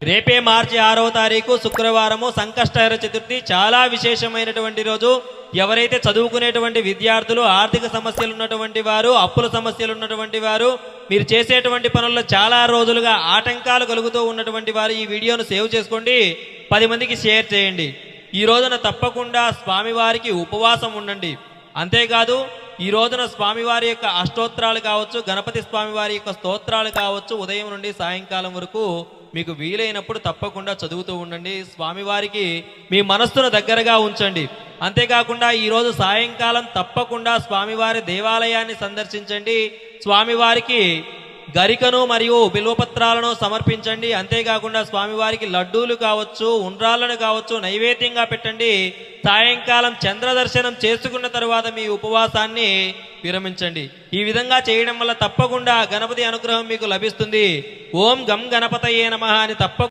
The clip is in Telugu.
రేపే మార్చి 6వ తారీఖు శుక్రవారము సంకష్టహర చతుర్థి. చాలా విశేషమైనటువంటి రోజు. ఎవరైతే చదువుకునేటువంటి విద్యార్థులు, ఆర్థిక సమస్యలు ఉన్నటువంటి వారు, అప్పుల సమస్యలు ఉన్నటువంటి వారు, మీరు చేసేటువంటి పనుల్లో చాలా రోజులుగా ఆటంకాలు కలుగుతూ ఉన్నటువంటి వారు ఈ వీడియోను సేవ్ చేసుకోండి, 10 మందికి షేర్ చేయండి. ఈ రోజున తప్పకుండా స్వామివారికి ఉపవాసం ఉండండి. అంతేకాదు ఈ రోజున స్వామివారి యొక్క అష్టోత్తరాలు కావచ్చు, గణపతి స్వామివారి యొక్క స్తోత్రాలు కావచ్చు, ఉదయం నుండి సాయంకాలం వరకు మీకు వీలైనప్పుడు తప్పకుండా చదువుతూ ఉండండి. స్వామివారికి మీ మనస్సును దగ్గరగా ఉంచండి. అంతేకాకుండా ఈరోజు సాయంకాలం తప్పకుండా స్వామివారి దేవాలయాన్ని సందర్శించండి. స్వామివారికి గరికను మరియు బిల్వపత్రాలను సమర్పించండి. అంతేకాకుండా స్వామివారికి లడ్డూలు కావచ్చు, ఉండ్రాళ్ళను కావచ్చు నైవేద్యంగా పెట్టండి. సాయంకాలం చంద్ర దర్శనం చేసుకున్న తరువాత మీ ఉపవాసాన్ని విరమించండి. ఈ విధంగా చేయడం వల్ల తప్పకుండా గణపతి అనుగ్రహం మీకు లభిస్తుంది. ఓం గం గణపతయే నమః అని